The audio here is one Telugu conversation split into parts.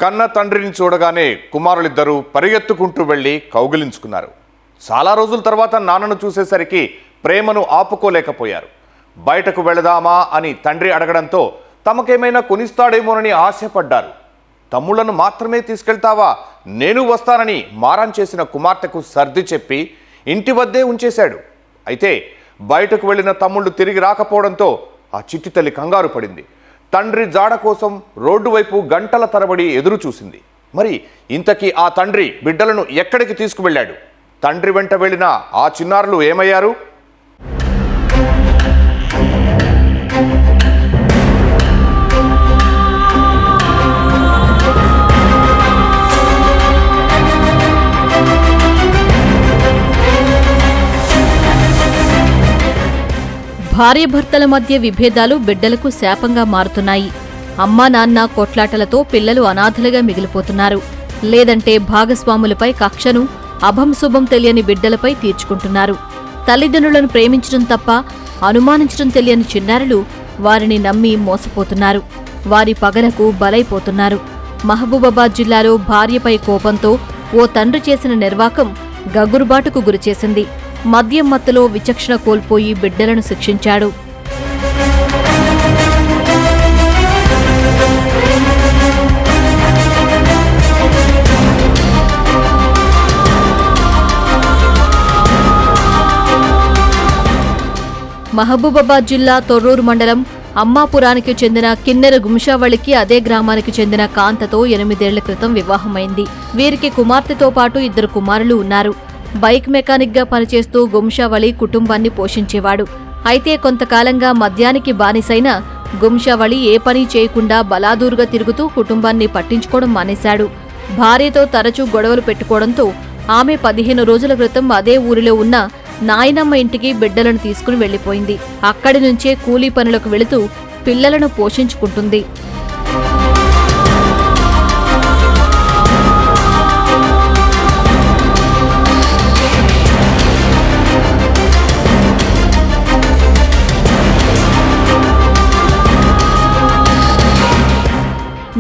కన్న తండ్రిని చూడగానే కుమారులిద్దరూ పరిగెత్తుకుంటూ వెళ్లి కౌగిలించుకున్నారు. చాలా రోజుల తర్వాత నాన్నను చూసేసరికి ప్రేమను ఆపుకోలేకపోయారు. బయటకు వెళదామా అని తండ్రి అడగడంతో తమకేమైనా కొనిస్తాడేమోనని ఆశపడ్డారు. తమ్ముళ్లను మాత్రమే తీసుకెళ్తావా, నేను వస్తానని మారం చేసిన కుమార్తెకు సర్ది చెప్పి ఇంటి వద్దే ఉంచేశాడు. అయితే బయటకు వెళ్లిన తమ్ముళ్ళు తిరిగి రాకపోవడంతో ఆ చిట్టి తల్లి కంగారు పడింది. తండ్రి జాడ కోసం రోడ్డు వైపు గంటల తరబడి ఎదురు చూసింది. మరి ఇంతకీ ఆ తండ్రి బిడ్డలను ఎక్కడికి తీసుకువెళ్ళాడు? తండ్రి వెంట వెళ్ళిన ఆ చిన్నారులు ఏమయ్యారు? భార్యాభర్తల మధ్య విభేదాలు బిడ్డలకు శాపంగా మారుతున్నాయి. అమ్మా నాన్న కొట్లాటలతో పిల్లలు అనాథలుగా మిగిలిపోతున్నారు. లేదంటే భాగస్వాములపై కక్షను అభంశుభం తెలియని బిడ్డలపై తీర్చుకుంటున్నారు. తల్లిదండ్రులను ప్రేమించడం తప్ప అనుమానించడం తెలియని చిన్నారులు వారిని నమ్మి మోసపోతున్నారు. వారి పగలకు బలైపోతున్నారు. మహబూబాబాద్ జిల్లాలో భార్యపై కోపంతో ఓ తండ్రి చేసిన నిర్వాకం గగురుబాటుకు గురిచేసింది. మద్యం మత్తులో విచక్షణ కోల్పోయి బిడ్డలను శిక్షించాడు. మహబూబాబాద్ జిల్లా తొర్రూరు మండలం అమ్మాపురానికి చెందిన కిన్నెర గుంషావళికి అదే గ్రామానికి చెందిన కాంతతో 8 ఏళ్ల క్రితం వివాహమైంది. వీరికి కుమార్తెతో పాటు 2 కుమారులు ఉన్నారు. బైక్ మెకానిక్గా పనిచేస్తూ గుంషావళి కుటుంబాన్ని పోషించేవాడు. అయితే కొంతకాలంగా మద్యానికి బానిసైన గుంషావళి ఏ పని చేయకుండా బలాదూరుగా తిరుగుతూ కుటుంబాన్ని పట్టించుకోవడం మానేశాడు. భార్యతో తరచూ గొడవలు పెట్టుకోవడంతో ఆమె 15 రోజుల క్రితం అదే ఊరిలో ఉన్న నాయనమ్మ ఇంటికి బిడ్డలను తీసుకుని వెళ్లిపోయింది. అక్కడి నుంచే కూలీ పనులకు వెళుతూ పిల్లలను పోషించుకుంటుంది.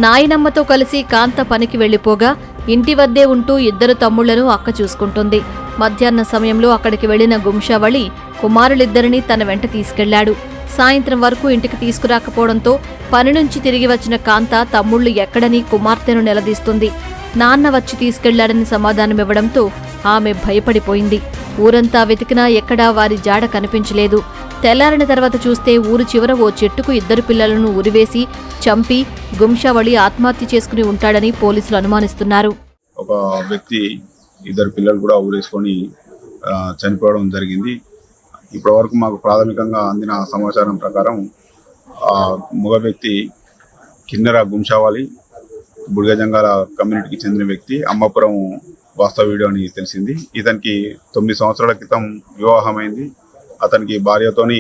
నాయనమ్మతో కలిసి కాంత పనికి వెళ్లిపోగా ఇంటి వద్దే ఉంటూ 2 తమ్ముళ్లను అక్క చూసుకుంటుంది. మధ్యాహ్న సమయంలో అక్కడికి వెళ్లిన గుంషావళి కుమారులిద్దరినీ తన వెంట తీసుకెళ్లాడు. సాయంత్రం వరకు ఇంటికి తీసుకురాకపోవడంతో పని నుంచి తిరిగి వచ్చిన కాంత తమ్ముళ్లు ఎక్కడని కుమార్తెను నిలదీస్తుంది. నాన్న వచ్చి తీసుకెళ్లాడని సమాధానమివ్వడంతో ఆమె భయపడిపోయింది. ఊరంతా వెతికినా ఎక్కడా వారి జాడ కనిపించలేదు. తెల్లారిన తర్వాత చూస్తే ఊరు చివర ఓ చెట్టుకు 2 పిల్లలను ఉరివేసి చంపి గుంషావళి ఆత్మహత్య చేసుకుని ఉంటాడని పోలీసులు అనుమానిస్తున్నారు. ఒక వ్యక్తి 2 పిల్లలు కూడా ఊరేసుకొని చనిపోవడం జరిగింది. ఇప్పటి వరకు మాకు ప్రాథమికంగా అందిన సమాచారం ప్రకారం ఆ మగ వ్యక్తి కిన్నెర గుంషావళి బుడిగజంగాల కమ్యూనిటీకి చెందిన వ్యక్తి. అమ్మాపురం వాస్తవ్యుడు అని తెలిసింది. ఇతనికి 9 సంవత్సరాల క్రితం వివాహమైంది. అతనికి భార్యతోని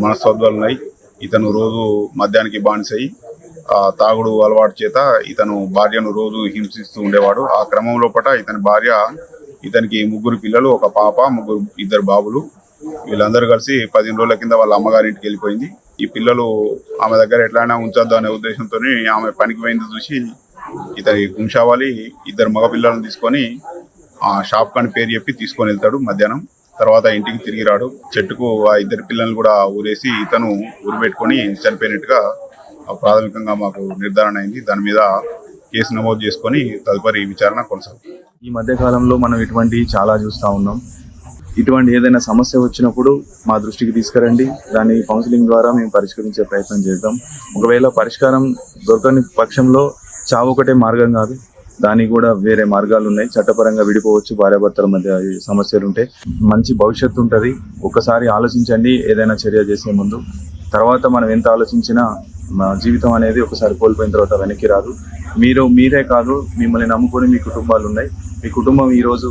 మనస్పర్ధలు ఉన్నాయి. ఇతను రోజు మద్యానికి బానిసై తాగుడు అలవాటు చేత ఇతను భార్యను రోజు హింసిస్తూ ఉండేవాడు. ఆ క్రమం లోపల ఇతని భార్య ఇతనికి 3 పిల్లలు, ఒక పాప, 2 బాబులు. వీళ్ళందరూ కలిసి 15 రోజుల కింద వాళ్ళ అమ్మగారింటికి వెళ్ళిపోయింది. ఈ పిల్లలు ఆమె దగ్గర ఎట్లయినా ఉంచొద్దు అనే ఉద్దేశంతో ఆమె పనికి పోయింది చూసి ఇతని గుంషావళి 2 మగ పిల్లలను తీసుకొని ఆ షాప్ కాని పేరు చెప్పి తీసుకొని వెళ్తాడు. మధ్యాహ్నం తర్వాత ఇంటికి తిరిగి రాడు. చెట్టుకు ఆ 2 పిల్లలు కూడా ఊరేసి ఇతను ఊరిపెట్టుకొని చనిపోయినట్టుగా ప్రాథమికంగా మాకు నిర్ధారణ అయింది. దాని మీద కేసు నమోదు చేసుకొని తదుపరి విచారణ కొనసాగుతుంది. ఈ మధ్య కాలంలో మనం ఇటువంటి చాలా చూస్తూ ఉన్నాం. ఇటువంటి ఏదైనా సమస్య వచ్చినప్పుడు మా దృష్టికి తీసుకురండి. దాన్ని కౌన్సిలింగ్ ద్వారా మేము పరిష్కరించే ప్రయత్నం చేద్దాం. ఒకవేళ పరిష్కారం దొరకని పక్షంలో చావు ఒకటే మార్గం కాదు, దానికి కూడా వేరే మార్గాలు ఉన్నాయి. చట్టపరంగా విడిపోవచ్చు. భార్యాభర్తల మధ్య సమస్యలు ఉంటే మంచి భవిష్యత్తు ఉంటుంది. ఒకసారి ఆలోచించండి ఏదైనా చర్య చేసే ముందు. తర్వాత మనం ఎంత ఆలోచించినా జీవితం అనేది ఒకసారి కోల్పోయిన తర్వాత వెనక్కి రాదు. మీరే కాదు, మిమ్మల్ని నమ్ముకొని మీ కుటుంబాలు ఉన్నాయి. మీ కుటుంబం ఈరోజు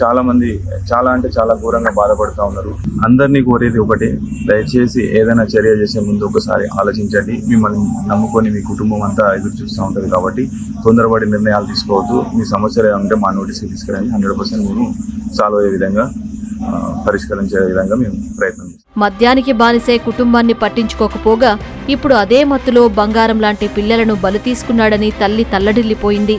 చాలా మంది చాలా ఘోరంగా బాధపడుతూ ఉన్నారు. అందరినీ కోరేది ఒకటే, దయచేసి ఏదైనా చర్య చేసే ముందు ఒకసారి ఆలోచించండి. మిమ్మల్ని నమ్ముకొని మీ కుటుంబం అంతా ఎదురు చూస్తూ ఉంటుంది. కాబట్టి తొందరపడి నిర్ణయాలు తీసుకోవద్దు. మీ సమస్యలు ఏమంటే మా నోటీస్కి తీసుకురండి. 100% మేము సాల్వ్ అయ్యే విధంగా పరిష్కరించే విధంగా మేము ప్రయత్నం చేస్తాం. మద్యానికి బానిసే కుటుంబాన్ని పట్టించుకోకపోగా ఇప్పుడు అదే మత్తులో బంగారం లాంటి పిల్లలను బలి తీసుకున్నాడని తల్లి తల్లడిల్లిపోయింది.